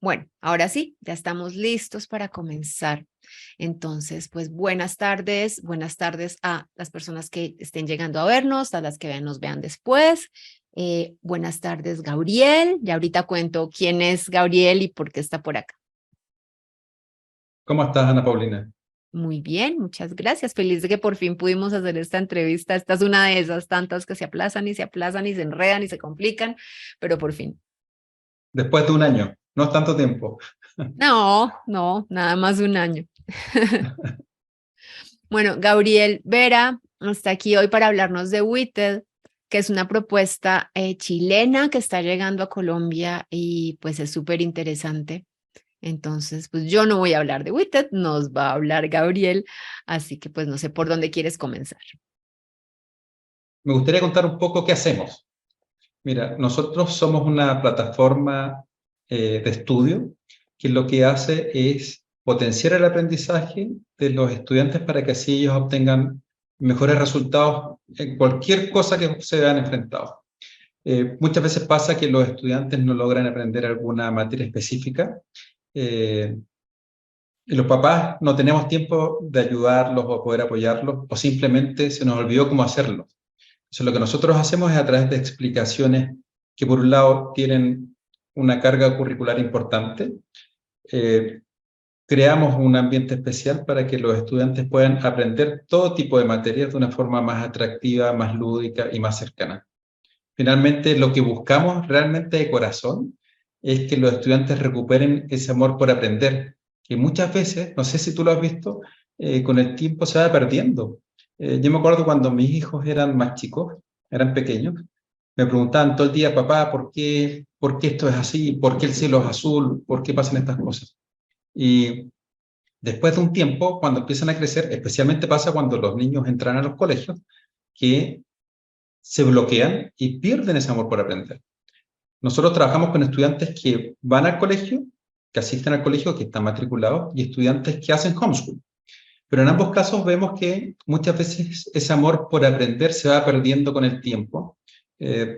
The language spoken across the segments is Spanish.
Bueno, ahora sí, ya estamos listos para comenzar. Entonces, pues buenas tardes a las personas que estén llegando a vernos, a las que nos vean después. Buenas tardes, Gabriel. Ya ahorita cuento quién es Gabriel y por qué está por acá. ¿Cómo estás, Ana Paulina? Muy bien, muchas gracias. Feliz de que por fin pudimos hacer esta entrevista. Esta es una de esas tantas que se aplazan y se aplazan y se enredan y se complican, pero por fin. Después de un año, no es tanto tiempo. No, no, nada más de un año. Bueno, Gabriel Vera está aquí hoy para hablarnos de WITED, que es una propuesta chilena que está llegando a Colombia y pues es súper interesante. Entonces, pues yo no voy a hablar de WITED, nos va a hablar Gabriel, así que pues no sé por dónde quieres comenzar. Me gustaría contar un poco qué hacemos. Mira, nosotros somos una plataforma de estudio que lo que hace es potenciar el aprendizaje de los estudiantes para que así ellos obtengan mejores resultados en cualquier cosa que se vean enfrentados. Muchas veces pasa que los estudiantes no logran aprender alguna materia específica. eh, Y los papás no tenemos tiempo de ayudarlos o poder apoyarlos, o simplemente se nos olvidó cómo hacerlo. Entonces, lo que nosotros hacemos es a través de explicaciones que, por un lado, tienen una carga curricular importante, eh, creamos un ambiente especial para que los estudiantes puedan aprender todo tipo de materias de una forma más atractiva, más lúdica y más cercana. Finalmente, lo que buscamos realmente de corazón es que los estudiantes recuperen ese amor por aprender, que muchas veces, no sé si tú lo has visto, con el tiempo se va perdiendo. Yo me acuerdo cuando mis hijos eran más chicos, eran pequeños, me preguntaban todo el día, papá, por qué esto es así? ¿Por qué el cielo es azul? ¿Por qué pasan estas cosas? Y después de un tiempo, cuando empiezan a crecer, especialmente pasa cuando los niños entran a los colegios, que se bloquean y pierden ese amor por aprender. Nosotros trabajamos con estudiantes que van al colegio, que asisten al colegio, que están matriculados, y estudiantes que hacen homeschool. Pero en ambos casos vemos que muchas veces ese amor por aprender se va perdiendo con el tiempo,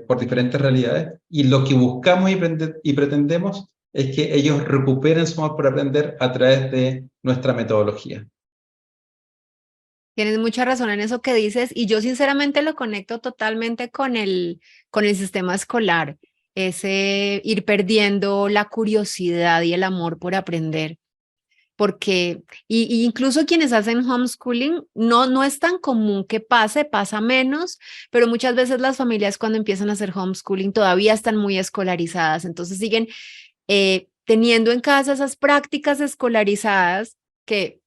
por diferentes realidades, y lo que buscamos y pretendemos es que ellos recuperen su amor por aprender a través de nuestra metodología. Tienes mucha razón en eso que dices y yo sinceramente lo conecto totalmente con el sistema escolar, ese ir perdiendo la curiosidad y el amor por aprender. Porque, y incluso quienes hacen homeschooling, no es tan común que pase, pasa menos, pero muchas veces las familias cuando empiezan a hacer homeschooling todavía están muy escolarizadas, entonces siguen teniendo en casa esas prácticas escolarizadas que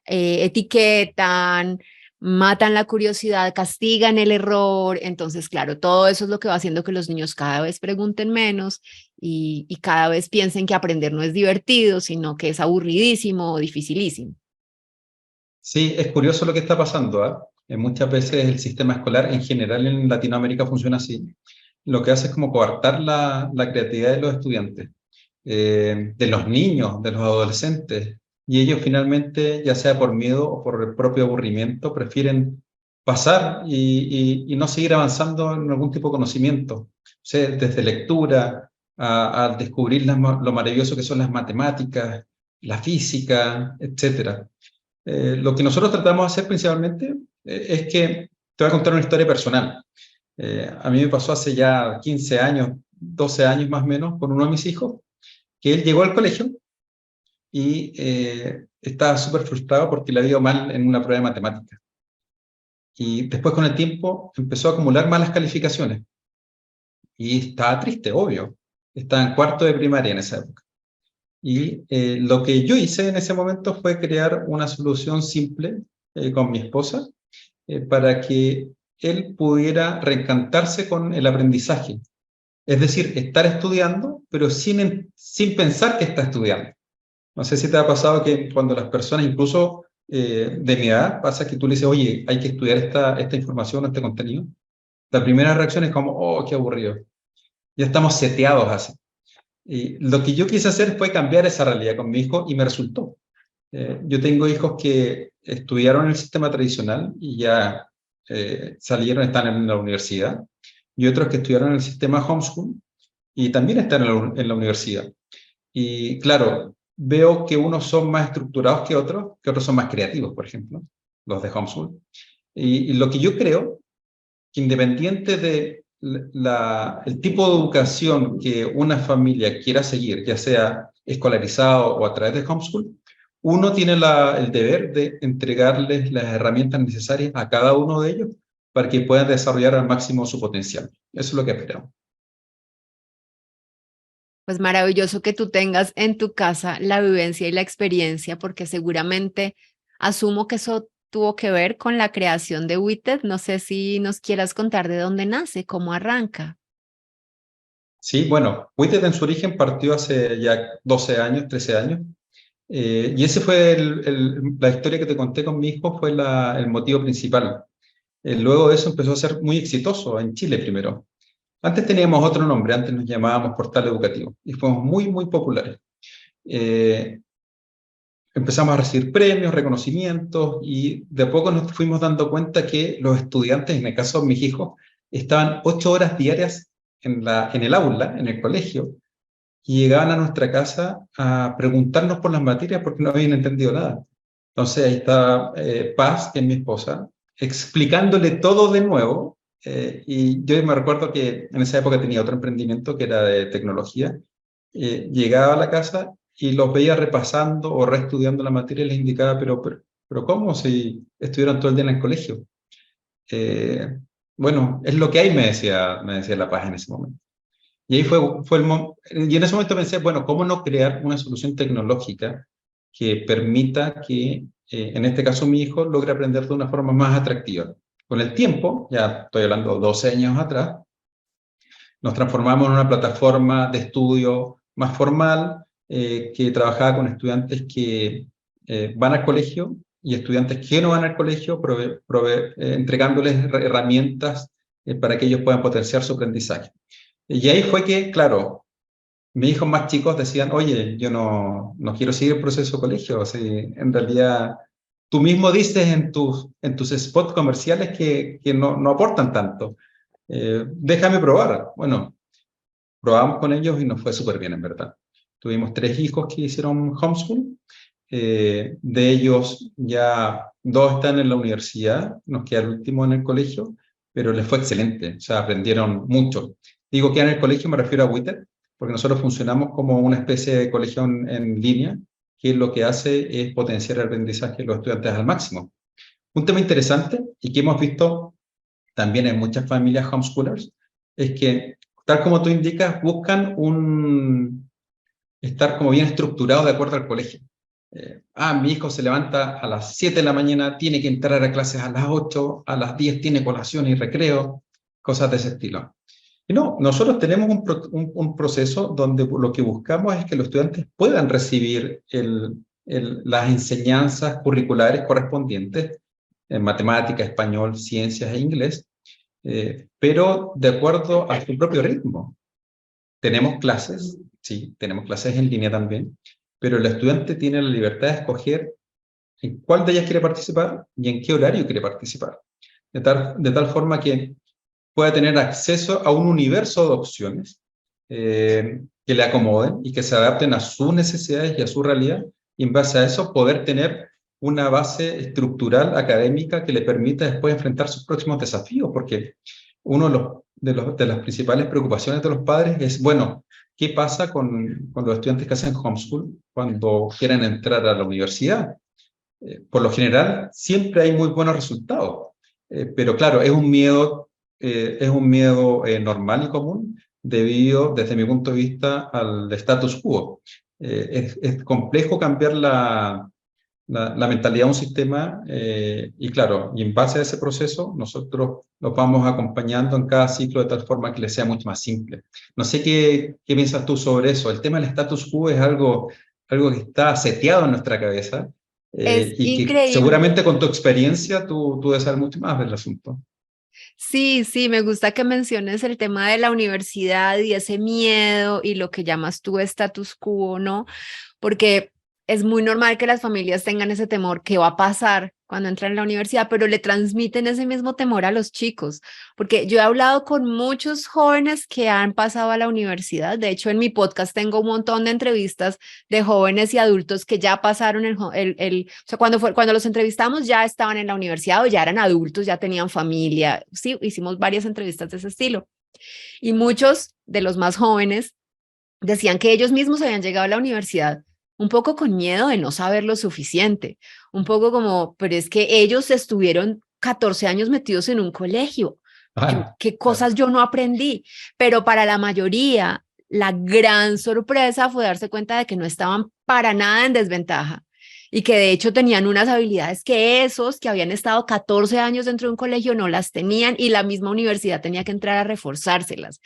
etiquetan, matan la curiosidad, castigan el error. Entonces, claro, todo eso es lo que va haciendo que los niños cada vez pregunten menos y cada vez piensen que aprender no es divertido, sino que es aburridísimo o dificilísimo. Sí, es curioso lo que está pasando, ¿ah? Muchas veces el sistema escolar en general en Latinoamérica funciona así. Lo que hace es como coartar la creatividad de los estudiantes, de los niños, de los adolescentes, y ellos finalmente, ya sea por miedo o por el propio aburrimiento, prefieren pasar y no seguir avanzando en algún tipo de conocimiento. O sea, desde lectura a descubrir lo maravilloso que son las matemáticas, la física, etcétera. Lo que nosotros tratamos de hacer principalmente es que te voy a contar una historia personal. A mí me pasó hace ya 15 años, 12 años más o menos, con uno de mis hijos, que él llegó al colegio y estaba súper frustrado porque le había ido mal en una prueba de matemáticas. Y después con el tiempo empezó a acumular malas calificaciones y estaba triste, obvio. Estaba en cuarto de primaria en esa época. Y lo que yo hice en ese momento fue crear una solución simple con mi esposa para que él pudiera reencantarse con el aprendizaje. Es decir, estar estudiando, pero sin pensar que está estudiando. No sé si te ha pasado que cuando las personas, incluso de mi edad, pasa que tú le dices, oye, hay que estudiar esta información, este contenido. La primera reacción es como, oh, qué aburrido. Ya estamos seteados así. Y lo que yo quise hacer fue cambiar esa realidad con mi hijo y me resultó. Yo tengo hijos que estudiaron el sistema tradicional y ya salieron, están en la universidad, y otros que estudiaron el sistema homeschool y también están en la universidad. Y claro, veo que unos son más estructurados que otros son más creativos, por ejemplo, los de homeschool. Y lo que yo creo, que independiente de el tipo de educación que una familia quiera seguir, ya sea escolarizado o a través de homeschool, uno tiene el deber de entregarles las herramientas necesarias a cada uno de ellos para que puedan desarrollar al máximo su potencial. Eso es lo que esperamos. Pues maravilloso que tú tengas en tu casa la vivencia y la experiencia, porque seguramente asumo que eso tuvo que ver con la creación de WITED. No sé si nos quieras contar de dónde nace, cómo arranca. Sí, bueno, WITED en su origen partió hace ya 12 años, 13 años, y ese fue la historia que te conté con mi hijo, fue el motivo principal. Luego de eso empezó a ser muy exitoso en Chile primero. Antes teníamos otro nombre, antes nos llamábamos Portal Educativo, y fuimos muy, muy populares. Eh, Empezamos a recibir premios, reconocimientos, y de a poco nos fuimos dando cuenta que los estudiantes, en el caso de mis hijos, estaban 8 horas diarias en el aula, en el colegio, y llegaban a nuestra casa a preguntarnos por las materias porque no habían entendido nada. Entonces ahí está Paz, que es mi esposa, explicándole todo de nuevo. Y yo me recuerdo que en esa época tenía otro emprendimiento que era de tecnología. Llegaba a la casa y los veía repasando o reestudiando la materia y les indicaba, pero ¿cómo si estuvieron todo el día en el colegio? Eh, bueno, es lo que hay, me decía La Paz en ese momento. Y ahí y en ese momento pensé, bueno, ¿cómo no crear una solución tecnológica que permita que, en este caso mi hijo, logre aprender de una forma más atractiva? Con el tiempo, ya estoy hablando 12 años atrás, nos transformamos en una plataforma de estudio más formal, que trabajaba con estudiantes que van al colegio y estudiantes que no van al colegio, entregándoles herramientas para que ellos puedan potenciar su aprendizaje. Y ahí fue que, claro, mis hijos más chicos decían, oye, yo no quiero seguir el proceso de colegio. O sea, en realidad, tú mismo dices en tus spots comerciales que no aportan tanto. Déjame probar. Bueno, probamos con ellos y nos fue súper bien, en verdad. Tuvimos 3 hijos que hicieron homeschool. De ellos ya 2 están en la universidad, nos queda el último en el colegio, pero les fue excelente, o sea, aprendieron mucho. Digo que en el colegio me refiero a WITER, porque nosotros funcionamos como una especie de colegio en línea, que lo que hace es potenciar el aprendizaje de los estudiantes al máximo. Un tema interesante y que hemos visto también en muchas familias homeschoolers es que, tal como tú indicas, buscan estar como bien estructurado de acuerdo al colegio. Mi hijo se levanta a las 7 de la mañana, tiene que entrar a clases a las 8, a las 10 tiene colación y recreo, cosas de ese estilo. Y no, nosotros tenemos un proceso donde lo que buscamos es que los estudiantes puedan recibir las enseñanzas curriculares correspondientes en matemática, español, ciencias e inglés, pero de acuerdo a su propio ritmo. Tenemos clases, sí, tenemos clases en línea también, pero el estudiante tiene la libertad de escoger en cuál de ellas quiere participar y en qué horario quiere participar. De tal forma que pueda tener acceso a un universo de opciones que le acomoden y que se adapten a sus necesidades y a su realidad, y en base a eso poder tener una base estructural académica que le permita después enfrentar sus próximos desafíos, porque uno de las principales preocupaciones de los padres es, bueno, ¿qué pasa con los estudiantes que hacen homeschool cuando quieren entrar a la universidad? Por lo general, siempre hay muy buenos resultados, pero claro, es un miedo normal y común debido, desde mi punto de vista, al status quo. Es complejo cambiar la mentalidad de un sistema, y claro, y en base a ese proceso nosotros los vamos acompañando en cada ciclo de tal forma que les sea mucho más simple. No sé qué piensas tú sobre eso. El tema del status quo es algo que está seteado en nuestra cabeza, Es y que increíble. seguramente con tu experiencia tú debes saber mucho más del asunto. Sí, sí, me gusta que menciones el tema de la universidad y ese miedo y lo que llamas tú status quo, ¿no? Porque es muy normal que las familias tengan ese temor, ¿qué va a pasar cuando entran a la universidad? Pero le transmiten ese mismo temor a los chicos, porque yo he hablado con muchos jóvenes que han pasado a la universidad. De hecho, en mi podcast tengo un montón de entrevistas de jóvenes y adultos que ya pasaron o sea, cuando los entrevistamos ya estaban en la universidad o ya eran adultos, ya tenían familia. Sí, hicimos varias entrevistas de ese estilo. Y muchos de los más jóvenes decían que ellos mismos habían llegado a la universidad un poco con miedo de no saber lo suficiente, un poco como, pero es que ellos estuvieron 14 años metidos en un colegio. Ah, ¿Qué claro. cosas yo no aprendí? Pero para la mayoría, la gran sorpresa fue darse cuenta de que no estaban para nada en desventaja y que de hecho tenían unas habilidades que esos que habían estado 14 años dentro de un colegio no las tenían y la misma universidad tenía que entrar a reforzárselas.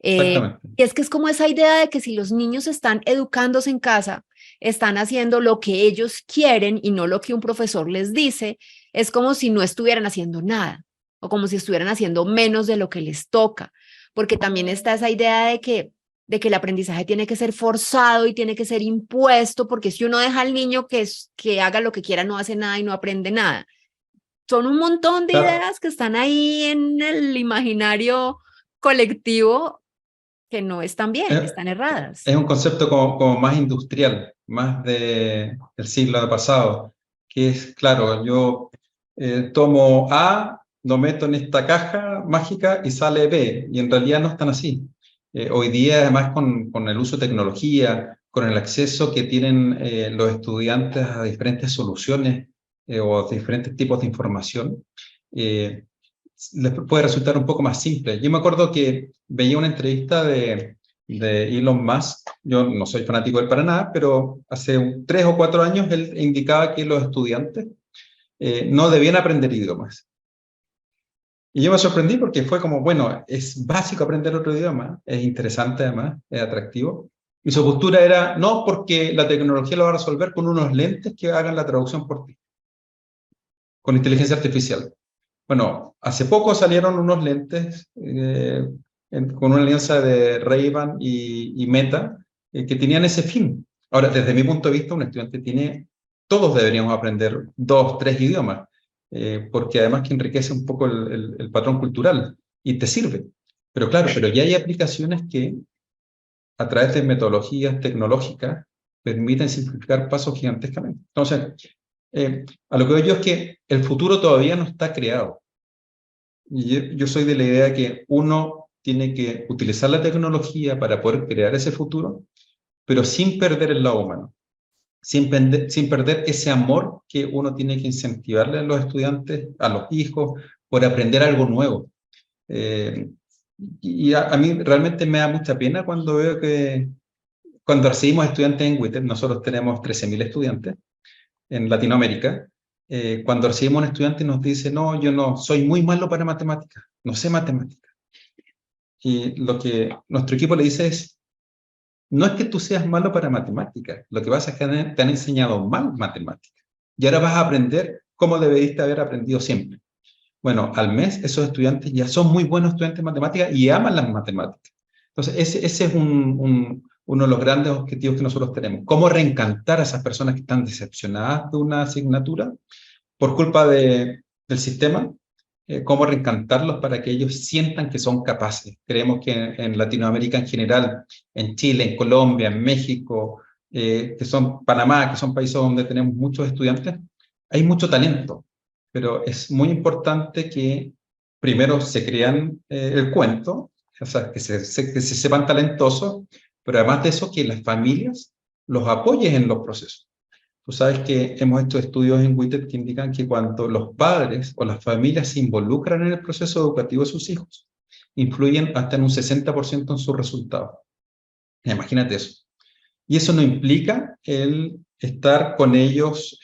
Exactamente. Y es que es como esa idea de que si los niños están educándose en casa, están haciendo lo que ellos quieren y no lo que un profesor les dice, es como si no estuvieran haciendo nada o como si estuvieran haciendo menos de lo que les toca, porque también está esa idea de que el aprendizaje tiene que ser forzado y tiene que ser impuesto, porque si uno deja al niño que haga lo que quiera, no hace nada y no aprende nada. Son un montón de Claro, ideas que están ahí en el imaginario colectivo que no están bien, es, están erradas. es un concepto como más industrial, más del siglo pasado, que es, claro, yo tomo A, lo meto en esta caja mágica y sale B, y en realidad no están así. Hoy día, además, con el uso de tecnología, con el acceso que tienen los estudiantes a diferentes soluciones o diferentes tipos de información, eh, les puede resultar un poco más simple. Yo me acuerdo que veía una entrevista de Elon Musk. Yo no soy fanático de él para nada, pero hace 3 o 4 años él indicaba que los estudiantes no debían aprender idiomas. Y yo me sorprendí porque fue como, bueno, es básico aprender otro idioma, es interesante además, es atractivo. Y su postura era, no, porque la tecnología lo va a resolver con unos lentes que hagan la traducción por ti, con inteligencia artificial. Bueno, hace poco salieron unos lentes con una alianza de Ray-Ban y Meta que tenían ese fin. Ahora, desde mi punto de vista, un estudiante todos deberíamos aprender 2, 3 idiomas, porque además que enriquece un poco el patrón cultural y te sirve. Pero claro, pero ya hay aplicaciones que a través de metodologías tecnológicas permiten simplificar pasos gigantescamente. Entonces, a lo que veo yo es que el futuro todavía no está creado. Yo soy de la idea que uno tiene que utilizar la tecnología para poder crear ese futuro, pero sin perder el lado humano, sin perder ese amor que uno tiene que incentivarle a los estudiantes, a los hijos, por aprender algo nuevo. Eh, a mí realmente me da mucha pena cuando veo que cuando recibimos estudiantes en WITEP, nosotros tenemos 13.000 estudiantes en Latinoamérica, cuando recibimos un estudiante y nos dice, no, yo no soy muy malo para matemáticas, no sé matemáticas. Y lo que nuestro equipo le dice es, no es que tú seas malo para matemáticas, lo que pasa es que te han enseñado mal matemáticas. Y ahora vas a aprender cómo debiste haber aprendido siempre. Bueno, al mes esos estudiantes ya son muy buenos estudiantes de matemáticas y aman las matemáticas. Entonces, ese es uno de los grandes objetivos que nosotros tenemos. ¿Cómo reencantar a esas personas que están decepcionadas de una asignatura por culpa del sistema? ¿Cómo reencantarlos para que ellos sientan que son capaces? Creemos que en Latinoamérica en general, en Chile, en Colombia, en México, que son Panamá, que son países donde tenemos muchos estudiantes, hay mucho talento, pero es muy importante que primero se crean el cuento, o sea, que se sepan talentosos, pero además de eso, que las familias los apoyen en los procesos. Tú sabes que hemos hecho estudios en WITED que indican que cuando los padres o las familias se involucran en el proceso educativo de sus hijos, influyen hasta en un 60% en sus resultados. Imagínate eso. Y eso no implica el estar con ellos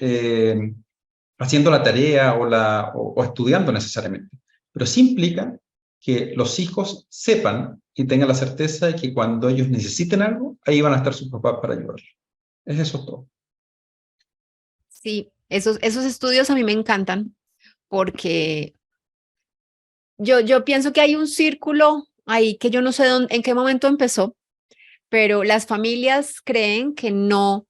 haciendo la tarea o estudiando necesariamente, pero sí implica que los hijos sepan y tengan la certeza de que cuando ellos necesiten algo, ahí van a estar sus papás para ayudarlos. Es eso todo. Sí, esos estudios a mí me encantan porque yo pienso que hay un círculo ahí que yo no sé en qué momento empezó, pero las familias creen que no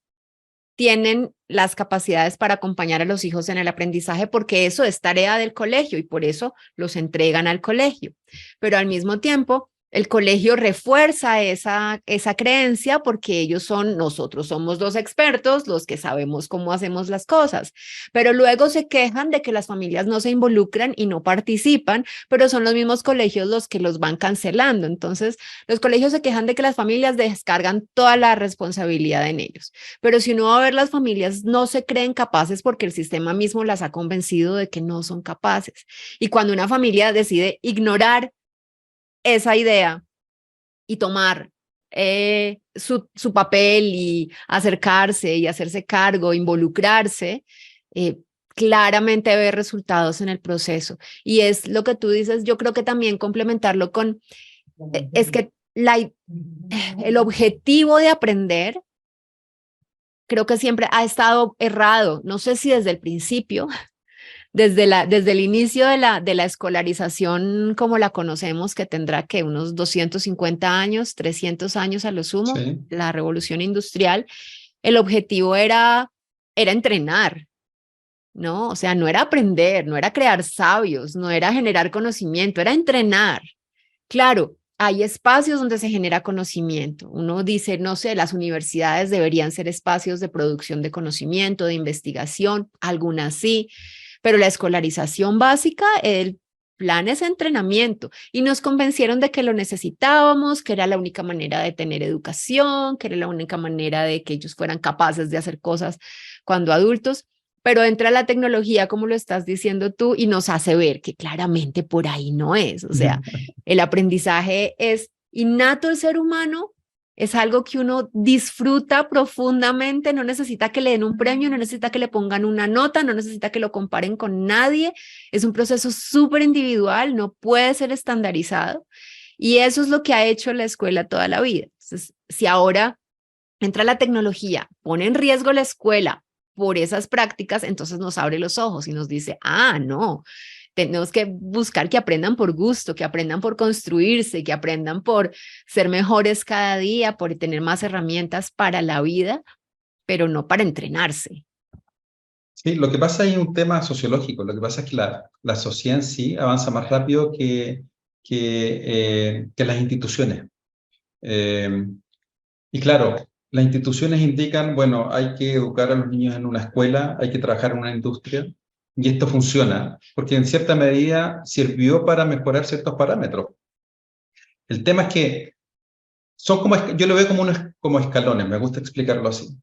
tienen las capacidades para acompañar a los hijos en el aprendizaje, porque eso es tarea del colegio y por eso los entregan al colegio. Pero al mismo tiempo, el colegio refuerza esa creencia porque nosotros somos los expertos, los que sabemos cómo hacemos las cosas, pero luego se quejan de que las familias no se involucran y no participan, pero son los mismos colegios los que los van cancelando. Entonces, los colegios se quejan de que las familias descargan toda la responsabilidad en ellos, pero si uno va a ver, las familias no se creen capaces porque el sistema mismo las ha convencido de que no son capaces. Y cuando una familia decide ignorar esa idea y tomar su papel y acercarse y hacerse cargo, involucrarse, eh, claramente ve resultados en el proceso. Y es lo que tú dices, yo creo que también complementarlo con, es que el objetivo de aprender creo que siempre ha estado errado, no sé si desde el principio, desde el inicio de la escolarización como la conocemos, que tendrá que unos 250 años, 300 años a lo sumo, Sí. la revolución industrial, el objetivo era entrenar, ¿no? O sea, no era aprender, no era crear sabios, no era generar conocimiento, era entrenar. Claro, hay espacios donde se genera conocimiento. Uno dice, no sé, las universidades deberían ser espacios de producción de conocimiento, de investigación, algunas sí, pero la escolarización básica, el plan es entrenamiento y nos convencieron de que lo necesitábamos, que era la única manera de tener educación, que era la única manera de que ellos fueran capaces de hacer cosas cuando adultos, pero entra la tecnología, como lo estás diciendo tú, y nos hace ver que claramente por ahí no es. O sea, el aprendizaje es innato del ser humano, es algo que uno disfruta profundamente, no necesita que le den un premio, no necesita que le pongan una nota, no necesita que lo comparen con nadie, es un proceso súper individual, no puede ser estandarizado y eso es lo que ha hecho la escuela toda la vida. Entonces, si ahora entra la tecnología, pone en riesgo la escuela por esas prácticas, entonces nos abre los ojos y nos dice, no, tenemos que buscar que aprendan por gusto, que aprendan por construirse, que aprendan por ser mejores cada día, por tener más herramientas para la vida, pero no para entrenarse. Sí, lo que pasa es un tema sociológico. Lo que pasa es que la sociedad en sí avanza más rápido que las instituciones. Y claro, las instituciones indican, bueno, hay que educar a los niños en una escuela, hay que trabajar en una industria, y esto funciona, porque en cierta medida sirvió para mejorar ciertos parámetros. El tema es que yo lo veo como escalones, me gusta explicarlo así.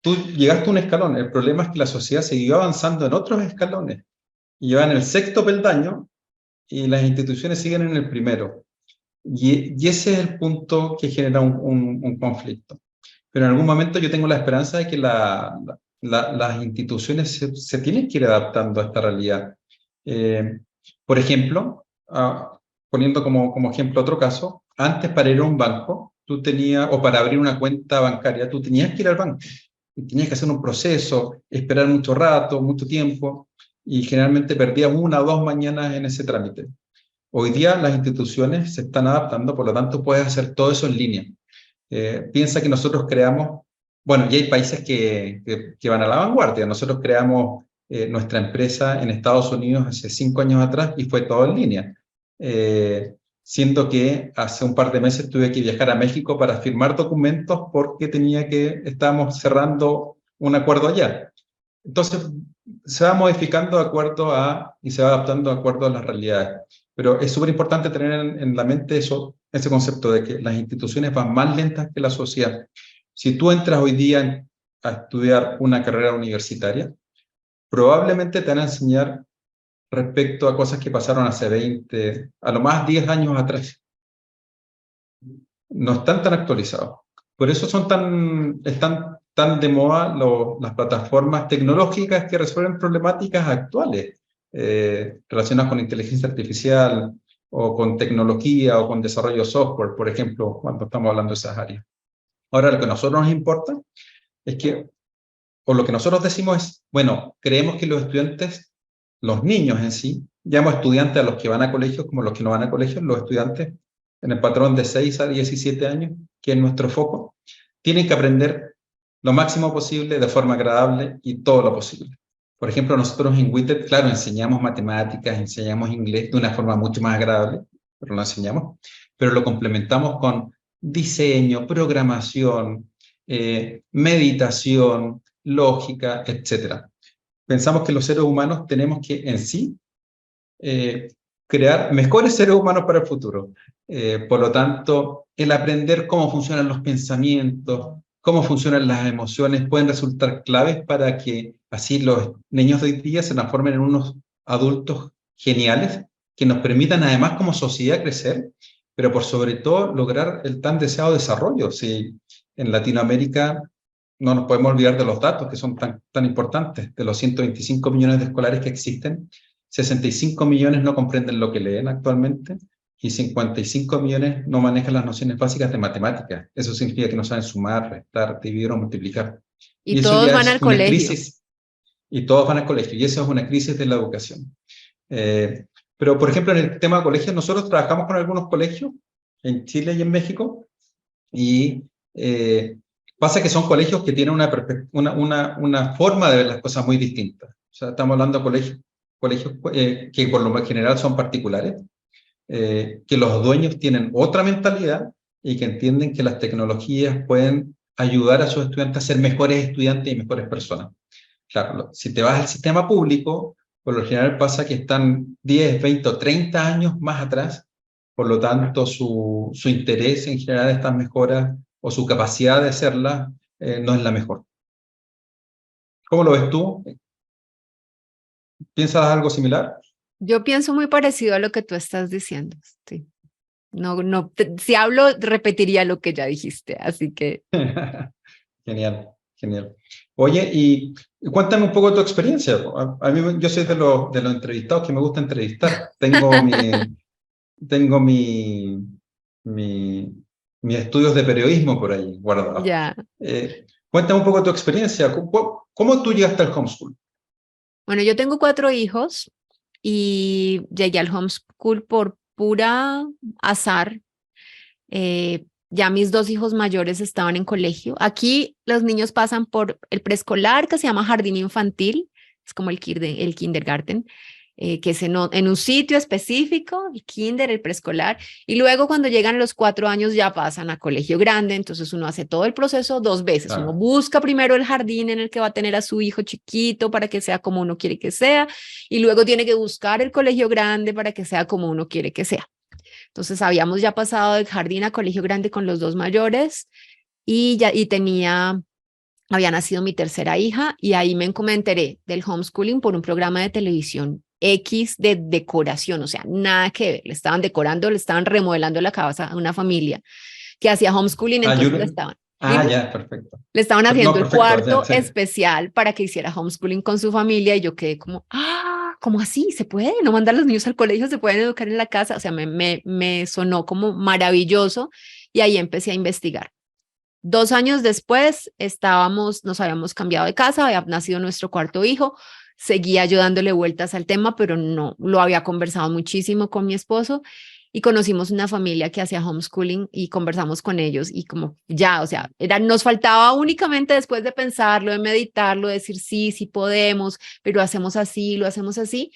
Tú llegaste a un escalón, el problema es que la sociedad siguió avanzando en otros escalones, y va en el sexto peldaño, y las instituciones siguen en el primero. Y ese es el punto que genera un conflicto. Pero en algún momento yo tengo la esperanza de que las instituciones se tienen que ir adaptando a esta realidad. Por ejemplo, poniendo como ejemplo otro caso, antes para ir a un banco, o para abrir una cuenta bancaria, tú tenías que ir al banco. Y tenías que hacer un proceso, esperar mucho rato, mucho tiempo, y generalmente perdías 1 o 2 mañanas en ese trámite. Hoy día las instituciones se están adaptando, por lo tanto puedes hacer todo eso en línea. Piensa que nosotros creamos, bueno, y hay países que van a la vanguardia. Nosotros creamos nuestra empresa en Estados Unidos hace 5 años atrás y fue todo en línea. Siendo que hace un par de meses tuve que viajar a México para firmar documentos porque estábamos cerrando un acuerdo allá. Entonces, se va modificando y se va adaptando de acuerdo a las realidades. Pero es súper importante tener en la mente ese concepto de que las instituciones van más lentas que la sociedad. Si tú entras hoy día a estudiar una carrera universitaria, probablemente te van a enseñar respecto a cosas que pasaron hace 20, a lo más 10 años atrás. No están tan actualizados. Por eso están tan de moda las plataformas tecnológicas que resuelven problemáticas actuales relacionadas con inteligencia artificial o con tecnología o con desarrollo de software, por ejemplo, cuando estamos hablando de esas áreas. Ahora, lo que a nosotros nos importa es o lo que nosotros decimos es, bueno, creemos que los estudiantes, los niños en sí, llamo estudiantes a los que van a colegios como los que no van a colegios, los estudiantes en el patrón de 6 a 17 años, que es nuestro foco, tienen que aprender lo máximo posible, de forma agradable y todo lo posible. Por ejemplo, nosotros en WITED, claro, enseñamos matemáticas, enseñamos inglés de una forma mucho más agradable, pero lo enseñamos, pero lo complementamos con diseño, programación, meditación, lógica, etc. Pensamos que los seres humanos tenemos que en sí crear mejores seres humanos para el futuro. Por lo tanto, el aprender cómo funcionan los pensamientos, cómo funcionan las emociones, pueden resultar claves para que así los niños de hoy día se transformen en unos adultos geniales que nos permitan además como sociedad crecer, pero por sobre todo lograr el tan deseado desarrollo. Si en Latinoamérica no nos podemos olvidar de los datos que son tan importantes, de los 125 millones de escolares que existen, 65 millones no comprenden lo que leen actualmente y 55 millones no manejan las nociones básicas de matemáticas. Eso significa que no saben sumar, restar, dividir o multiplicar. Y Y eso todos ya van es al una colegio. crisis, y todos van al colegio, y eso es una crisis de la educación. Pero, por ejemplo, en el tema de colegios, nosotros trabajamos con algunos colegios en Chile y en México, y pasa que son colegios que tienen una forma de ver las cosas muy distinta. O sea, estamos hablando de colegios que por lo general son particulares, que los dueños tienen otra mentalidad y que entienden que las tecnologías pueden ayudar a sus estudiantes a ser mejores estudiantes y mejores personas. Claro, si te vas al sistema público, por lo general pasa que están 10, 20 o 30 años más atrás, por lo tanto su interés en generar estas mejoras o su capacidad de hacerlas no es la mejor. ¿Cómo lo ves tú? ¿Piensas algo similar? Yo pienso muy parecido a lo que tú estás diciendo. Sí. No, si hablo, repetiría lo que ya dijiste, así que Genial, genial. Oye, y cuéntame un poco de tu experiencia. A mí, yo soy de los entrevistados que me gusta entrevistar. Tengo mi, mis estudios de periodismo por ahí guardados. ya. Cuéntame un poco de tu experiencia. ¿Cómo tú llegaste al homeschool? Bueno, yo tengo 4 hijos y llegué al homeschool por pura azar. Ya mis 2 hijos mayores estaban en colegio. Aquí los niños pasan por el preescolar que se llama jardín infantil, es como el kindergarten, que es en un sitio específico, el kinder, el preescolar, y luego cuando llegan los 4 años ya pasan a colegio grande, entonces uno hace todo el proceso 2 veces. Uno Claro, busca primero el jardín en el que va a tener a su hijo chiquito para que sea como uno quiere que sea, y luego tiene que buscar el colegio grande para que sea como uno quiere que sea. Entonces habíamos ya pasado de jardín a colegio grande con los 2 mayores había nacido mi tercera hija y ahí me enteré del homeschooling por un programa de televisión X de decoración, o sea, nada que ver, le estaban decorando, le estaban remodelando la casa a una familia que hacía homeschooling, ah, entonces dime, ya, perfecto. le estaban No, haciendo el perfecto, ya, cuarto sí. especial para que hiciera homeschooling con su familia y yo quedé como, ¿cómo así? ¿Se puede? ¿No mandar a los niños al colegio? ¿Se pueden educar en la casa? O sea, me sonó como maravilloso y ahí empecé a investigar. 2 años después nos habíamos cambiado de casa, había nacido nuestro cuarto hijo, seguía yo dándole vueltas al tema, pero no lo había conversado muchísimo con mi esposo y conocimos una familia que hacía homeschooling y conversamos con ellos y como ya, o sea, nos faltaba únicamente después de pensarlo, de meditarlo, de decir sí, sí podemos, pero hacemos así, lo hacemos así.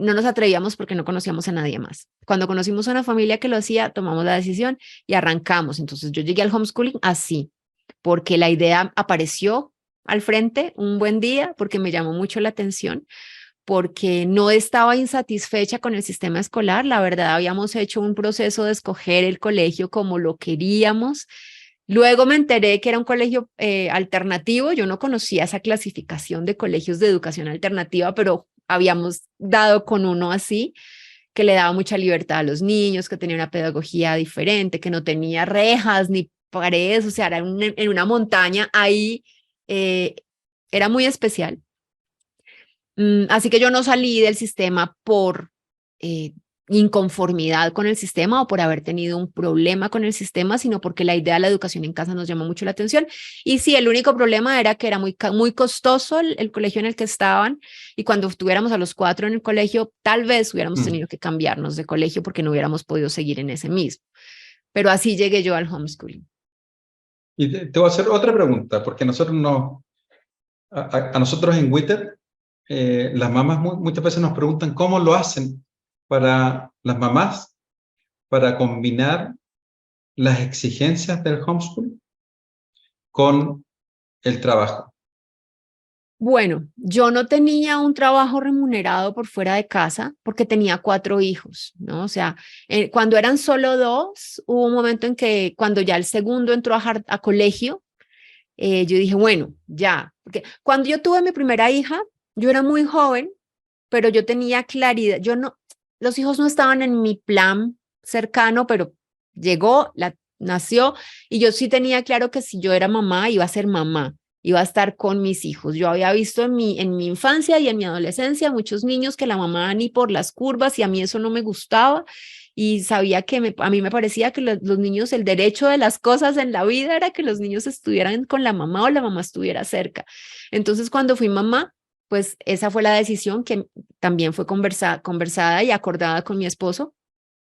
No nos atrevíamos porque no conocíamos a nadie más. Cuando conocimos a una familia que lo hacía, tomamos la decisión y arrancamos. Entonces yo llegué al homeschooling así, porque la idea apareció al frente un buen día, porque me llamó mucho la atención, porque no estaba insatisfecha con el sistema escolar. La verdad, habíamos hecho un proceso de escoger el colegio como lo queríamos. Luego me enteré que era un colegio alternativo. Yo no conocía esa clasificación de colegios de educación alternativa, pero habíamos dado con uno así, que le daba mucha libertad a los niños, que tenía una pedagogía diferente, que no tenía rejas ni paredes, o sea, era en una montaña ahí, eh, era muy especial. Así que yo no salí del sistema por inconformidad con el sistema o por haber tenido un problema con el sistema, sino porque la idea de la educación en casa nos llamó mucho la atención. Y sí, el único problema era que era muy costoso el colegio en el que estaban y cuando estuviéramos a los 4 en el colegio, tal vez hubiéramos tenido que cambiarnos de colegio porque no hubiéramos podido seguir en ese mismo. Pero así llegué yo al homeschooling. Y te voy a hacer otra pregunta, porque a nosotros en Twitter, las mamás muchas veces nos preguntan cómo lo hacen para las mamás para combinar las exigencias del homeschool con el trabajo. Bueno, yo no tenía un trabajo remunerado por fuera de casa porque tenía 4 hijos, ¿no? O sea, cuando eran solo 2, hubo un momento en que cuando ya el segundo entró a colegio, yo dije, bueno, ya, porque cuando yo tuve mi primera hija, yo era muy joven, pero yo tenía claridad, yo no, los hijos no estaban en mi plan cercano, pero llegó, nació, y yo sí tenía claro que si yo era mamá, iba a ser mamá, iba a estar con mis hijos. Yo había visto en mi infancia y en mi adolescencia muchos niños que la mamá ni por las curvas, y a mí eso no me gustaba, y sabía que a mí me parecía que los niños, el derecho de las cosas en la vida era que los niños estuvieran con la mamá o la mamá estuviera cerca. Entonces, cuando fui mamá, pues esa fue la decisión que también fue conversada y acordada con mi esposo.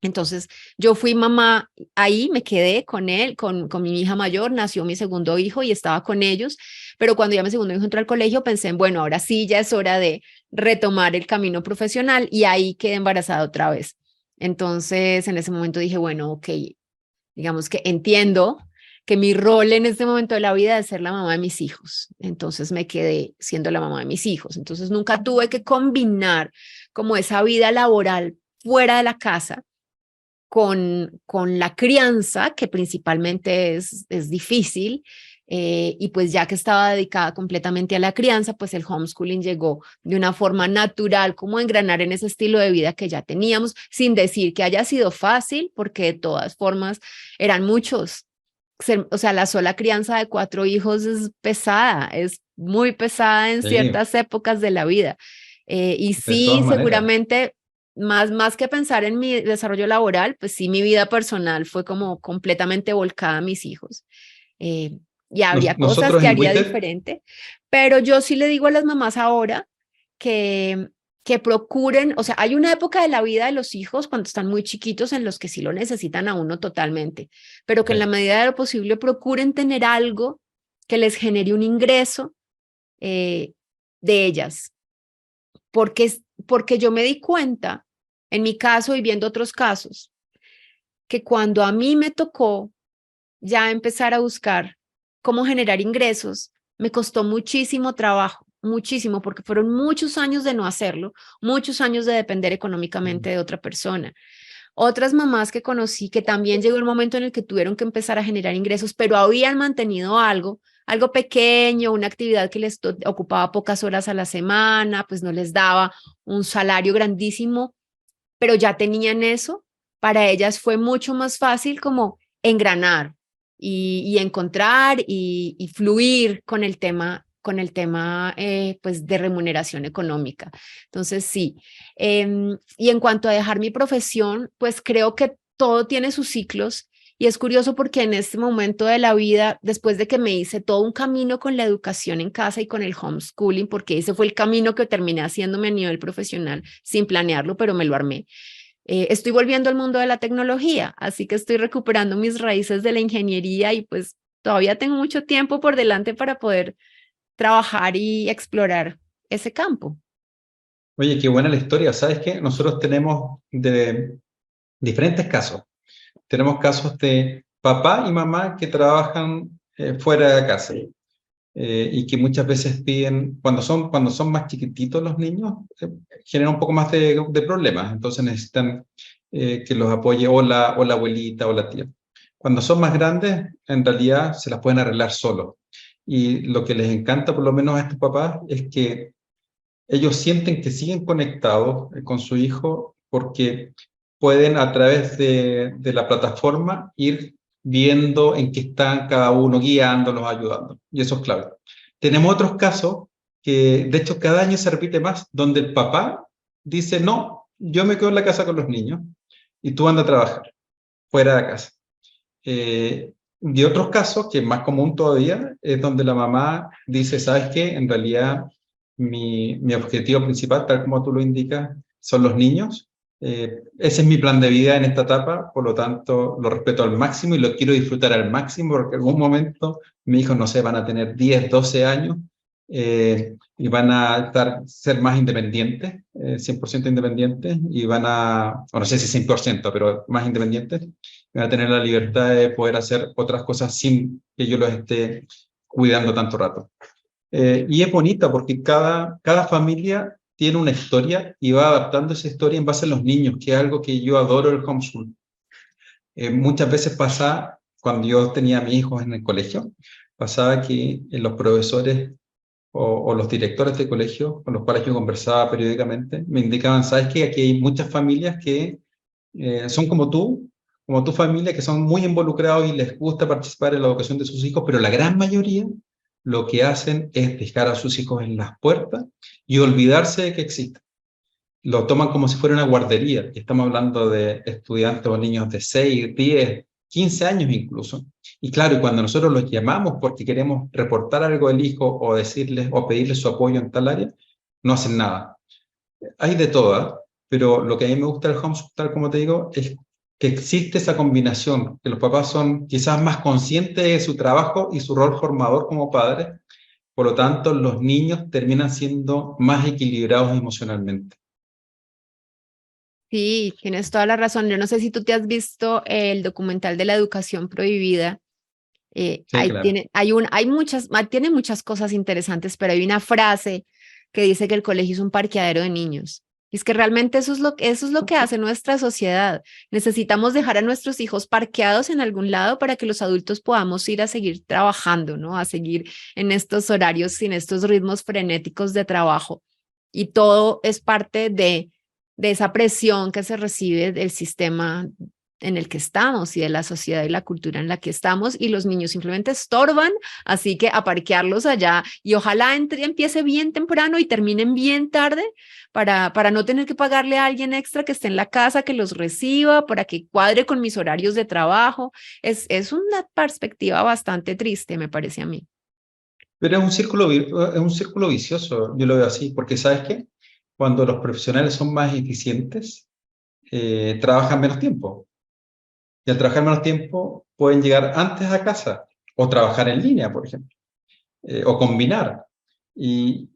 Entonces, yo fui mamá ahí, me quedé con él, con mi hija mayor, nació mi segundo hijo y estaba con ellos, pero cuando ya mi segundo hijo entró al colegio, pensé en, bueno, ahora sí, ya es hora de retomar el camino profesional, y ahí quedé embarazada otra vez. Entonces, en ese momento dije, bueno, ok, digamos que entiendo que mi rol en este momento de la vida es ser la mamá de mis hijos. Entonces me quedé siendo la mamá de mis hijos. Entonces nunca tuve que combinar como esa vida laboral fuera de la casa con la crianza, que principalmente es difícil. Y pues ya que estaba dedicada completamente a la crianza, pues el homeschooling llegó de una forma natural, como a engranar en ese estilo de vida que ya teníamos, sin decir que haya sido fácil, porque de todas formas eran muchos. O sea, la sola crianza de 4 hijos es pesada, es muy pesada en Sí, ciertas épocas de la vida. Y de todas sí, maneras. seguramente más que pensar en mi desarrollo laboral, pues sí, mi vida personal fue como completamente volcada a mis hijos. Eh, y habría cosas Nosotros que en haría Twitter, diferente, pero yo sí le digo a las mamás ahora que, que procuren, o sea, hay una época de la vida de los hijos cuando están muy chiquitos en los que sí lo necesitan a uno totalmente, pero que en la medida de lo posible procuren tener algo que les genere un ingreso eh, de ellas, porque yo me di cuenta, en mi caso y viendo otros casos, que cuando a mí me tocó ya empezar a buscar cómo generar ingresos, me costó muchísimo trabajo, muchísimo, porque fueron muchos años de no hacerlo, muchos años de depender económicamente de otra persona. Otras mamás que conocí que también llegó el momento en el que tuvieron que empezar a generar ingresos, pero habían mantenido algo pequeño, una actividad que les ocupaba pocas horas a la semana, pues no les daba un salario grandísimo, pero ya tenían eso. Para ellas fue mucho más fácil como engranar y encontrar y fluir con el tema pues de remuneración económica. Entonces, sí. Y en cuanto a dejar mi profesión, pues creo que todo tiene sus ciclos. Y es curioso porque en este momento de la vida, después de que me hice todo un camino con la educación en casa y con el homeschooling, porque ese fue el camino que terminé haciéndome a nivel profesional sin planearlo, pero me lo armé. Estoy volviendo al mundo de la tecnología, así que estoy recuperando mis raíces de la ingeniería y pues todavía tengo mucho tiempo por delante para poder trabajar y explorar ese campo. oye, qué buena la historia. ¿Sabes qué? Nosotros tenemos de diferentes casos. Tenemos casos de papá y mamá que trabajan fuera de casa y que muchas veces piden, cuando son más chiquititos los niños, generan un poco más de problemas. Entonces necesitan que los apoye o la abuelita o la tía. Cuando son más grandes, en realidad se las pueden arreglar solos. Y lo que les encanta, por lo menos a estos papás, es que ellos sienten que siguen conectados con su hijo porque pueden a través de la plataforma ir viendo en qué están cada uno, guiándolos, ayudando. Y eso es clave. Tenemos otros casos que, de hecho, cada año se repite más, donde el papá dice, no, yo me quedo en la casa con los niños y tú andas a trabajar fuera de casa. Y otros casos, que es más común todavía, es donde la mamá dice, ¿sabes qué? En realidad mi objetivo principal, tal como tú lo indicas, son los niños Ese es mi plan de vida en esta etapa, por lo tanto lo respeto al máximo y lo quiero disfrutar al máximo porque en algún momento mis hijos, no sé, van a tener 10, 12 años y van a ser más independientes, 100% independientes, y van a, o no sé si 100%, pero más independientes, van a tener la libertad de poder hacer otras cosas sin que yo los esté cuidando tanto rato. Y es bonita porque cada familia tiene una historia y va adaptando esa historia en base a los niños, que es algo que yo adoro el homeschool. Muchas veces pasa, cuando yo tenía a mis hijos en el colegio, pasaba que los profesores o los directores de colegio con los cuales yo conversaba periódicamente me indicaban, ¿sabes qué? Aquí hay muchas familias que son como tu familia, que son muy involucrados y les gusta participar en la educación de sus hijos, pero la gran mayoría lo que hacen es dejar a sus hijos en las puertas y olvidarse de que existen. Lo toman como si fuera una guardería, y estamos hablando de estudiantes o niños de 6, 10, 15 años incluso. Y claro, y cuando nosotros los llamamos porque queremos reportar algo del hijo o decirles o pedirles su apoyo en tal área, no hacen nada. Hay de todas, pero lo que a mí me gusta del homeschool, tal como te digo, es que existe esa combinación, que los papás son quizás más conscientes de su trabajo y su rol formador como padres, por lo tanto los niños terminan siendo más equilibrados emocionalmente. Sí, tienes toda la razón. Yo no sé si tú te has visto el documental de la educación prohibida. Sí, claro. Tiene muchas cosas interesantes, pero hay una frase que dice que el colegio es un parqueadero de niños. Y es que realmente eso es lo que hace nuestra sociedad. Necesitamos dejar a nuestros hijos parqueados en algún lado para que los adultos podamos ir a seguir trabajando, ¿no? A seguir en estos horarios, en estos ritmos frenéticos de trabajo. Y todo es parte de esa presión que se recibe del sistema en el que estamos y de la sociedad y la cultura en la que estamos, y los niños simplemente estorban, así que a parquearlos allá y ojalá empiece bien temprano y terminen bien tarde para no tener que pagarle a alguien extra que esté en la casa, que los reciba, para que cuadre con mis horarios de trabajo. Es una perspectiva bastante triste, me parece a mí. Pero es un círculo vicioso, yo lo veo así, porque ¿sabes qué? Cuando los profesionales son más eficientes, trabajan menos tiempo. Y al trabajar menos tiempo, pueden llegar antes a casa o trabajar en línea, por ejemplo, o combinar. Y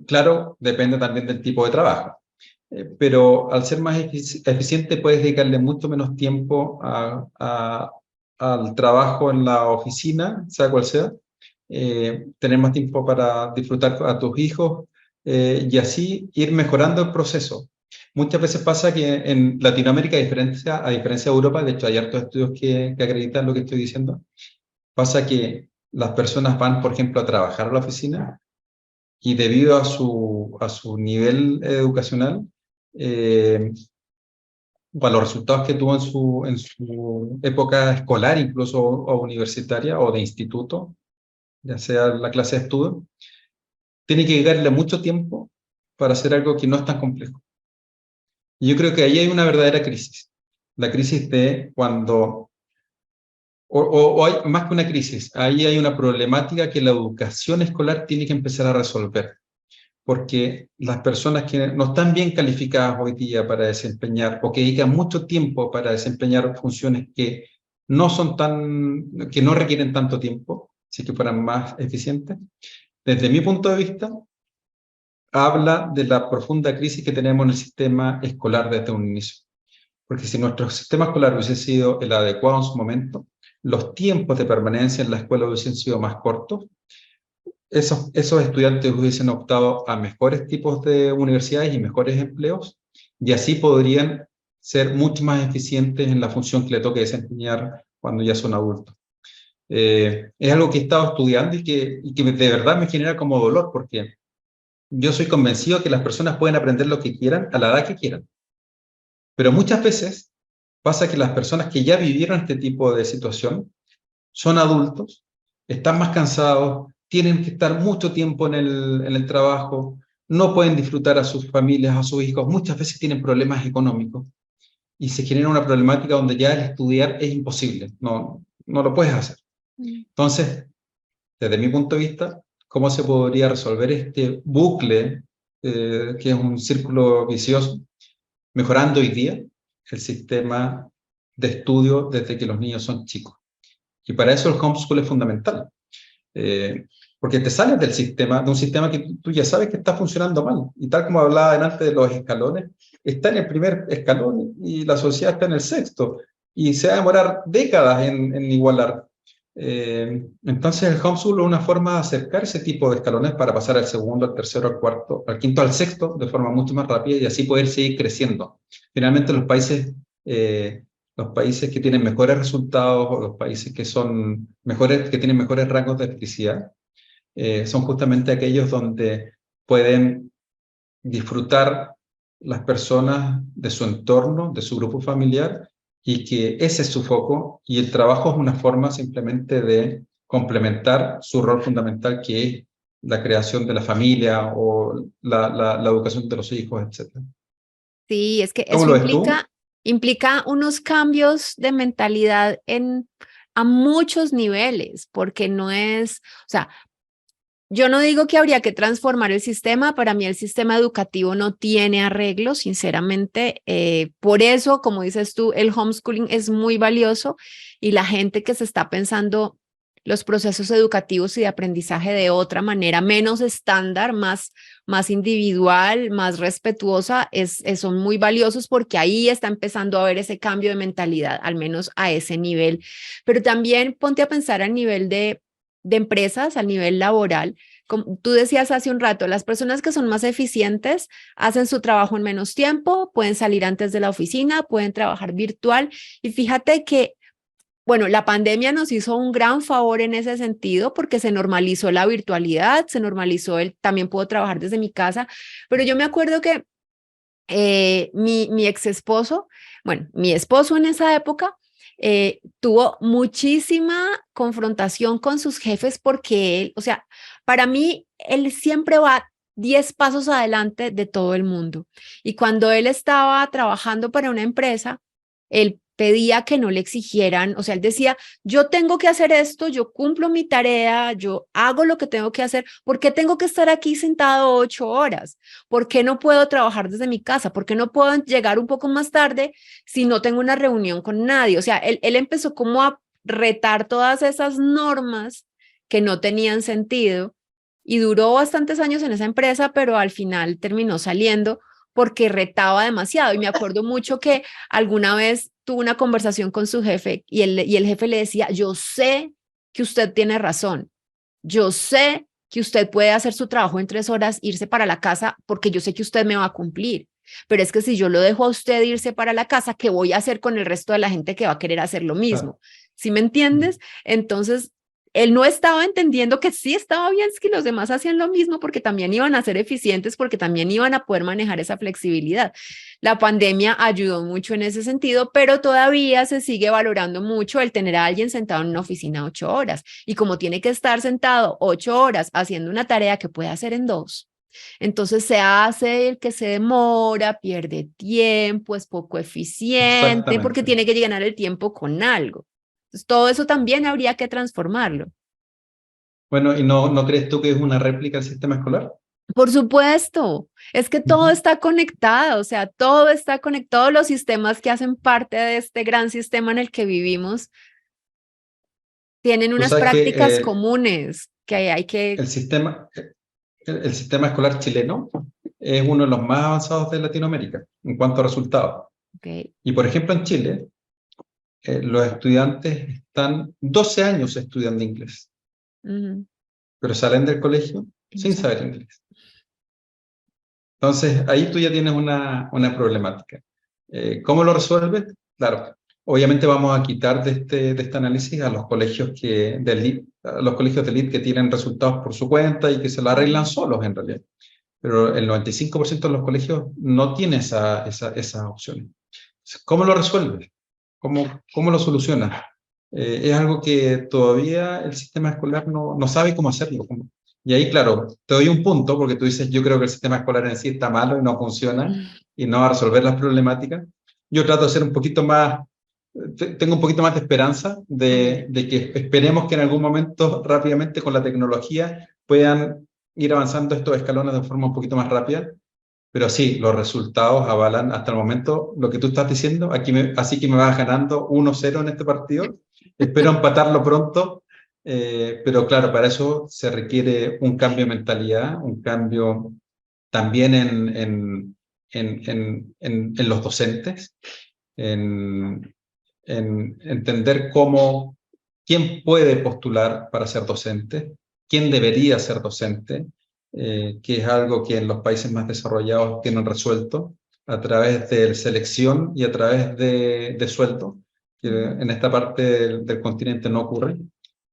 claro, depende también del tipo de trabajo. Pero al ser más eficiente, puedes dedicarle mucho menos tiempo al trabajo en la oficina, sea cual sea, tener más tiempo para disfrutar a tus hijos y así ir mejorando el proceso. Muchas veces pasa que en Latinoamérica, a diferencia de Europa, de hecho hay hartos estudios que acreditan lo que estoy diciendo, pasa que las personas van, por ejemplo, a trabajar a la oficina y debido a su nivel educacional, eh, o a los resultados que tuvo en su época escolar, incluso o universitaria o de instituto, ya sea la clase de estudio, tiene que dedicarle mucho tiempo para hacer algo que no es tan complejo. Y yo creo que ahí hay una verdadera crisis. La crisis de cuando, o hay más que una crisis, ahí hay una problemática que la educación escolar tiene que empezar a resolver. Porque las personas que no están bien calificadas hoy día para desempeñar o que dedican mucho tiempo para desempeñar funciones que no requieren tanto tiempo, si que fueran más eficientes, desde mi punto de vista, habla de la profunda crisis que tenemos en el sistema escolar desde un inicio. Porque si nuestro sistema escolar hubiese sido el adecuado en su momento, los tiempos de permanencia en la escuela hubiesen sido más cortos, esos estudiantes hubiesen optado a mejores tipos de universidades y mejores empleos, y así podrían ser mucho más eficientes en la función que le toque desempeñar cuando ya son adultos. Es algo que he estado estudiando y que de verdad me genera como dolor, porque yo soy convencido que las personas pueden aprender lo que quieran a la edad que quieran, pero muchas veces pasa que las personas que ya vivieron este tipo de situación son adultos, están más cansados, tienen que estar mucho tiempo en el trabajo, no pueden disfrutar a sus familias, a sus hijos, muchas veces tienen problemas económicos y se genera una problemática donde ya el estudiar es imposible, no lo puedes hacer. Entonces, desde mi punto de vista, ¿cómo se podría resolver este bucle, que es un círculo vicioso? mejorando hoy día el sistema de estudio desde que los niños son chicos. Y para eso el homeschool es fundamental. Porque te sales del sistema, de un sistema que tú ya sabes que está funcionando mal. Y tal como hablaba delante de los escalones, está en el primer escalón y la sociedad está en el sexto. Y se va a demorar décadas en igualar. Entonces el homeschool es una forma de acercar ese tipo de escalones para pasar al segundo, al tercero, al cuarto, al quinto, al sexto de forma mucho más rápida y así poder seguir creciendo. Finalmente los países que tienen mejores resultados o los países que son mejores, que tienen mejores rangos de felicidad, son justamente aquellos donde pueden disfrutar las personas de su entorno, de su grupo familiar, y que ese es su foco, y el trabajo es una forma simplemente de complementar su rol fundamental, que es la creación de la familia o la educación de los hijos, etc. Sí, es que ¿Cómo eso lo ves tú? implica unos cambios de mentalidad a muchos niveles, porque no es, o sea, yo no digo que habría que transformar el sistema, para mí el sistema educativo no tiene arreglo, sinceramente. Por eso, como dices tú, el homeschooling es muy valioso y la gente que se está pensando los procesos educativos y de aprendizaje de otra manera, menos estándar, más individual, más respetuosa, son muy valiosos porque ahí está empezando a haber ese cambio de mentalidad, al menos a ese nivel. Pero también ponte a pensar a nivel de empresas, a nivel laboral. Como tú decías hace un rato, las personas que son más eficientes hacen su trabajo en menos tiempo, pueden salir antes de la oficina, pueden trabajar virtual. Y fíjate que, bueno, la pandemia nos hizo un gran favor en ese sentido porque se normalizó la virtualidad, se normalizó también puedo trabajar desde mi casa, pero yo me acuerdo que mi ex esposo, bueno, mi esposo en esa época, tuvo muchísima confrontación con sus jefes porque él, o sea, para mí, él siempre va 10 pasos adelante de todo el mundo. Y cuando él estaba trabajando para una empresa, él pedía que no le exigieran, o sea, él decía, yo tengo que hacer esto, yo cumplo mi tarea, yo hago lo que tengo que hacer, ¿por qué tengo que estar aquí sentado 8 horas? ¿Por qué no puedo trabajar desde mi casa? ¿Por qué no puedo llegar un poco más tarde si no tengo una reunión con nadie? O sea, él empezó como a retar todas esas normas que no tenían sentido y duró bastantes años en esa empresa, pero al final terminó saliendo porque retaba demasiado. Y me acuerdo mucho que alguna vez tuvo una conversación con su jefe y el jefe le decía, yo sé que usted tiene razón, yo sé que usted puede hacer su trabajo en 3 horas, irse para la casa, porque yo sé que usted me va a cumplir. Pero es que si yo lo dejo a usted irse para la casa, ¿qué voy a hacer con el resto de la gente que va a querer hacer lo Claro. mismo? ¿Sí me entiendes? Entonces, él no estaba entendiendo que sí estaba bien que los demás hacían lo mismo porque también iban a ser eficientes, porque también iban a poder manejar esa flexibilidad. La pandemia ayudó mucho en ese sentido, pero todavía se sigue valorando mucho el tener a alguien sentado en una oficina 8 horas. Y como tiene que estar sentado 8 horas haciendo una tarea que puede hacer en 2, entonces se hace el que se demora, pierde tiempo, es poco eficiente, porque Exactamente. tiene que llenar el tiempo con algo. Entonces, todo eso también habría que transformarlo. Bueno, ¿y no crees tú que es una réplica del sistema escolar? Por supuesto, es que todo Ujú. está conectado, o sea, todo está conectado, los sistemas que hacen parte de este gran sistema en el que vivimos tienen Tú unas sabes que prácticas comunes que hay que... el sistema, el sistema escolar chileno es uno de los más avanzados de Latinoamérica en cuanto a resultados. Okay. Y por ejemplo, en Chile, los estudiantes están 12 años estudiando inglés, Ujú. pero salen del colegio Y no sin sabe. saber inglés. Entonces, ahí tú ya tienes una problemática. ¿Cómo lo resuelves? Claro, obviamente vamos a quitar de este análisis a los colegios de elite, a los colegios de elite que tienen resultados por su cuenta y que se lo arreglan solos en realidad. Pero el 95% de los colegios no tiene esas opciones. ¿Cómo lo resuelves? ¿Cómo lo solucionas? Es algo que todavía el sistema escolar no sabe cómo hacerlo. Y ahí, claro, te doy un punto, porque tú dices, yo creo que el sistema escolar en sí está malo y no funciona y no va a resolver las problemáticas. Yo trato de ser un poquito más, tengo un poquito más de esperanza Ujú. de que esperemos que en algún momento rápidamente con la tecnología puedan ir avanzando estos escalones de forma un poquito más rápida. pero sí, los resultados avalan hasta el momento lo que tú estás diciendo. Así que me vas ganando 1-0 en este partido. Espero empatarlo pronto, pero claro, para eso se requiere un cambio de mentalidad, un cambio también en los docentes, en entender quién puede postular para ser docente, quién debería ser docente, que es algo que en los países más desarrollados tienen resuelto a través de selección y a través de sueldo, que en esta parte del continente no ocurre,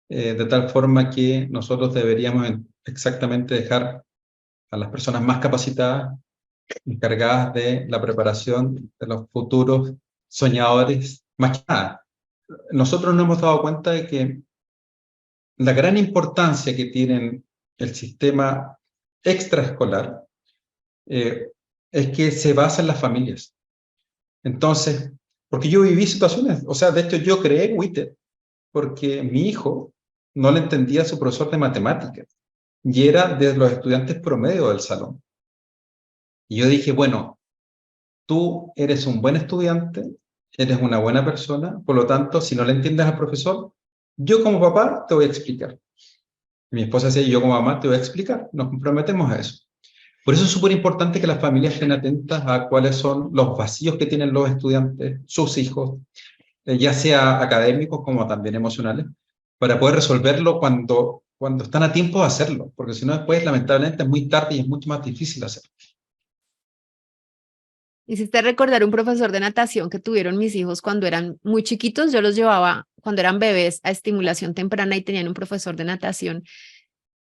de tal forma que nosotros deberíamos exactamente dejar a las personas más capacitadas, encargadas de la preparación de los futuros soñadores, más que nada. Nosotros nos hemos dado cuenta de que la gran importancia que tienen el sistema extraescolar es que se basa en las familias. Entonces, porque yo viví situaciones, o sea, de hecho yo creé WITED porque mi hijo no le entendía a su profesor de matemáticas y era de los estudiantes promedio del salón. Y yo dije, bueno, tú eres un buen estudiante, eres una buena persona, por lo tanto, si no le entiendes al profesor, yo como papá te voy a explicar. Mi esposa decía, yo como mamá te voy a explicar, nos comprometemos a eso. Por eso es súper importante que las familias estén atentas a cuáles son los vacíos que tienen los estudiantes, sus hijos, ya sea académicos como también emocionales, para poder resolverlo cuando están a tiempo de hacerlo, porque si no después lamentablemente es muy tarde y es mucho más difícil hacerlo. Hiciste recordar un profesor de natación que tuvieron mis hijos cuando eran muy chiquitos. Yo los llevaba cuando eran bebés a estimulación temprana y tenían un profesor de natación.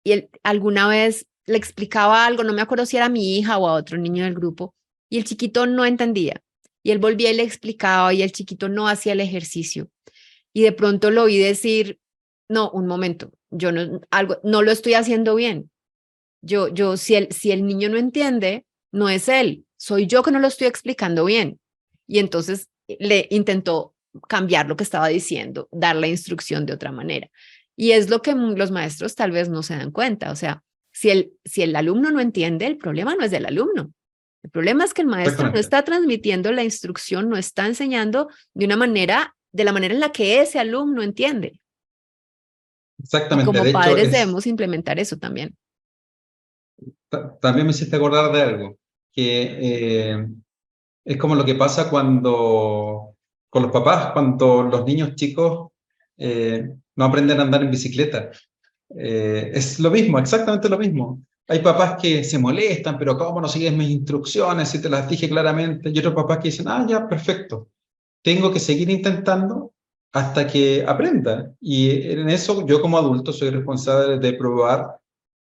Y él alguna vez le explicaba algo, no me acuerdo si era a mi hija o a otro niño del grupo, y el chiquito no entendía. Y él volvía y le explicaba y el chiquito no hacía el ejercicio. Y de pronto lo oí decir, no, un momento, yo no lo estoy haciendo bien. Si el niño no entiende, no es él, soy yo que no lo estoy explicando bien. Y entonces le intentó cambiar lo que estaba diciendo, dar la instrucción de otra manera. Y es lo que los maestros tal vez no se dan cuenta. O sea, si el alumno no entiende, el problema no es del alumno. El problema es que el maestro no Exactamente. está transmitiendo la instrucción, no está enseñando de la manera en la que ese alumno entiende. Y Exactamente. como De hecho, padres debemos implementar eso también. también me hiciste acordar de algo, que es como lo que pasa con los papás, cuando los niños chicos no aprenden a andar en bicicleta. Es lo mismo, exactamente lo mismo. Hay papás que se molestan, pero ¿cómo no sigues mis instrucciones si te las dije claramente? Y otros papás que dicen, ah, ya, perfecto. Tengo que seguir intentando hasta que aprenda. Y en eso yo como adulto soy responsable de probar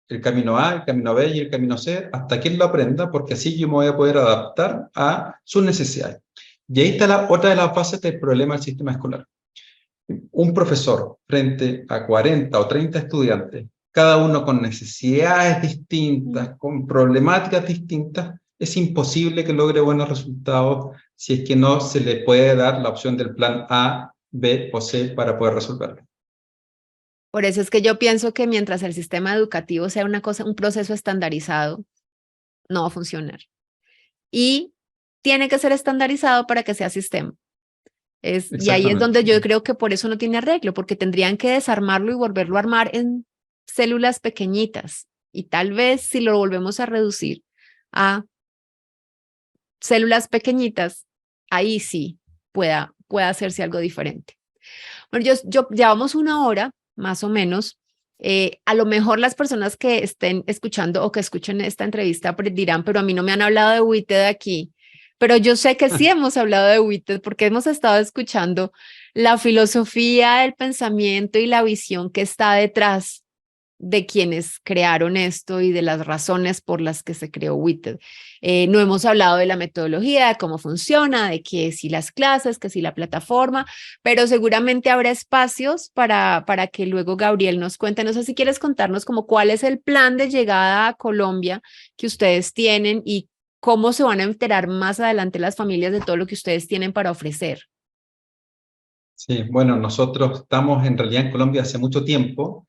el camino A, el camino B y el camino C hasta que él lo aprenda, porque así yo me voy a poder adaptar a sus necesidades. Y ahí está otra de las bases del problema del sistema escolar. Un profesor frente a 40 o 30 estudiantes, cada uno con necesidades distintas, con problemáticas distintas, es imposible que logre buenos resultados si es que no se le puede dar la opción del plan A, B o C para poder resolverlo. Por eso es que yo pienso que mientras el sistema educativo sea un proceso estandarizado, no va a funcionar. Y tiene que ser estandarizado para que sea sistema. Y ahí es Exactamente. donde yo creo que por eso no tiene arreglo, porque tendrían que desarmarlo y volverlo a armar en células pequeñitas. Y tal vez si lo volvemos a reducir a células pequeñitas, ahí sí pueda hacerse algo diferente. Bueno, llevamos una hora, más o menos. A lo mejor las personas que estén escuchando o que escuchen esta entrevista dirán, pero a mí no me han hablado de WITED aquí. Pero yo sé que sí hemos hablado de WITED porque hemos estado escuchando la filosofía, el pensamiento y la visión que está detrás de quienes crearon esto y de las razones por las que se creó WITED. No hemos hablado de la metodología, de cómo funciona, de que si las clases, que si la plataforma, pero seguramente habrá espacios para que luego Gabriel nos cuente. No sé si quieres contarnos como cuál es el plan de llegada a Colombia que ustedes tienen y cómo se van a enterar más adelante las familias de todo lo que ustedes tienen para ofrecer. Sí, bueno, nosotros estamos en realidad en Colombia hace mucho tiempo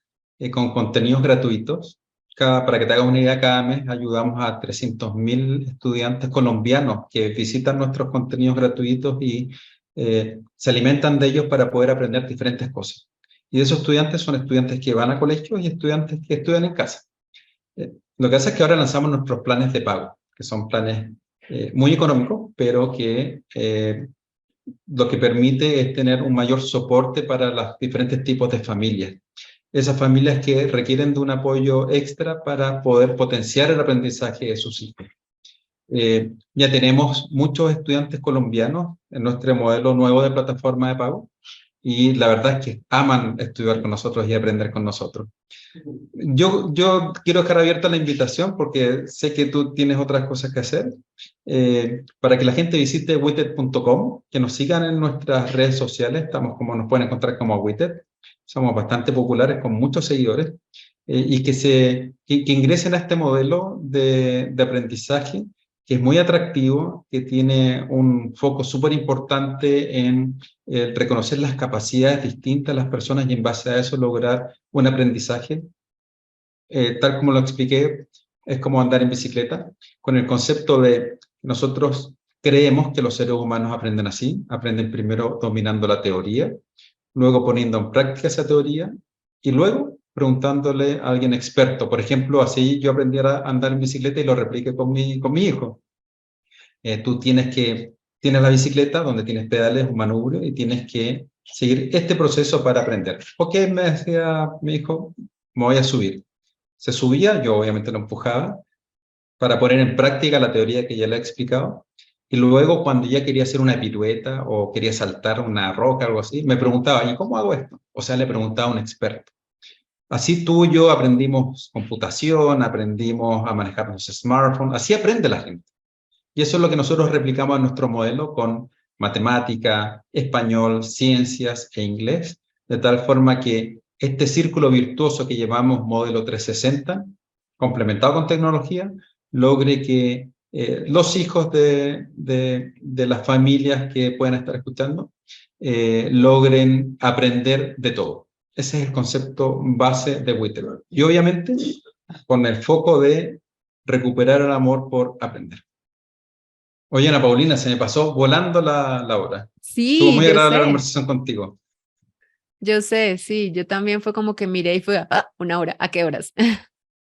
con contenidos gratuitos. para que te hagas una idea, cada mes ayudamos a 300.000 estudiantes colombianos que visitan nuestros contenidos gratuitos y se alimentan de ellos para poder aprender diferentes cosas. Y esos estudiantes son estudiantes que van a colegios y estudiantes que estudian en casa. Lo que hace es que ahora lanzamos nuestros planes de pago, que son planes muy económicos, pero que lo que permite es tener un mayor soporte para los diferentes tipos de familias. Esas familias que requieren de un apoyo extra para poder potenciar el aprendizaje de sus hijos. Ya tenemos muchos estudiantes colombianos en nuestro modelo nuevo de plataforma de pago y la verdad es que aman estudiar con nosotros y aprender con nosotros. Yo quiero dejar abierta la invitación porque sé que tú tienes otras cosas que hacer, para que la gente visite witted.com, que nos sigan en nuestras redes sociales, estamos como nos pueden encontrar como Witted, somos bastante populares con muchos seguidores, y que ingresen a este modelo de aprendizaje que es muy atractivo, que tiene un foco súper importante en reconocer las capacidades distintas de las personas y en base a eso lograr un aprendizaje. Tal como lo expliqué, es como andar en bicicleta, con el concepto de nosotros creemos que los seres humanos aprenden así, aprenden primero dominando la teoría, luego poniendo en práctica esa teoría y luego preguntándole a alguien experto. Por ejemplo, así yo aprendí a andar en bicicleta y lo repliqué con mi hijo. Tú tienes la bicicleta donde tienes pedales, un manubrio y tienes que seguir este proceso para aprender. Ok, me decía mi hijo, me voy a subir. Se subía, yo obviamente lo empujaba para poner en práctica la teoría que ya le he explicado. Y luego cuando ya quería hacer una pirueta o quería saltar una roca o algo así, me preguntaba, ¿y cómo hago esto? O sea, le preguntaba a un experto. Así tú y yo aprendimos computación, aprendimos a manejar los smartphones, así aprende la gente. Y eso es lo que nosotros replicamos en nuestro modelo con matemática, español, ciencias e inglés, de tal forma que este círculo virtuoso que llamamos modelo 360, complementado con tecnología, logre que los hijos de las familias que puedan estar escuchando logren aprender de todo. Ese es el concepto base de Wittenberg. Y obviamente con el foco de recuperar el amor por aprender. Oye, Ana Paulina, se me pasó volando la hora. Estuvo Sí, muy agradable la conversación contigo. yo sé, sí, yo también fue como que miré y fue, una hora, ¿a qué horas?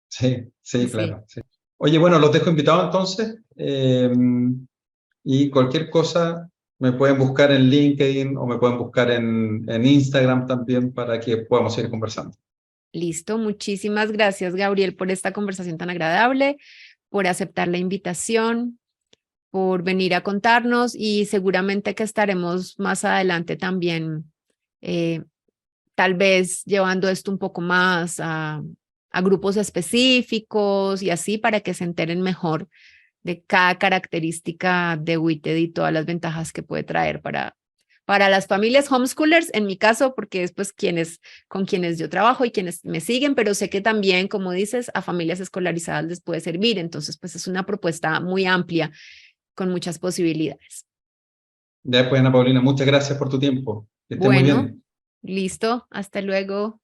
Sí, sí, Sí, claro. Sí. Oye, bueno, los dejo invitados entonces. Y cualquier cosa me pueden buscar en LinkedIn o me pueden buscar en Instagram también para que podamos seguir conversando. listo. Muchísimas gracias, Gabriel, por esta conversación tan agradable, por aceptar la invitación, por venir a contarnos y seguramente que estaremos más adelante también, tal vez llevando esto un poco más a grupos específicos y así para que se enteren mejor de cada característica de WITED y todas las ventajas que puede traer para las familias homeschoolers, en mi caso, porque es pues con quienes yo trabajo y quienes me siguen, pero sé que también, como dices, a familias escolarizadas les puede servir. Entonces, pues es una propuesta muy amplia con muchas posibilidades. Ya pues, Ana Paulina, muchas gracias por tu tiempo. Que estés muy Bueno, bien. listo, hasta luego.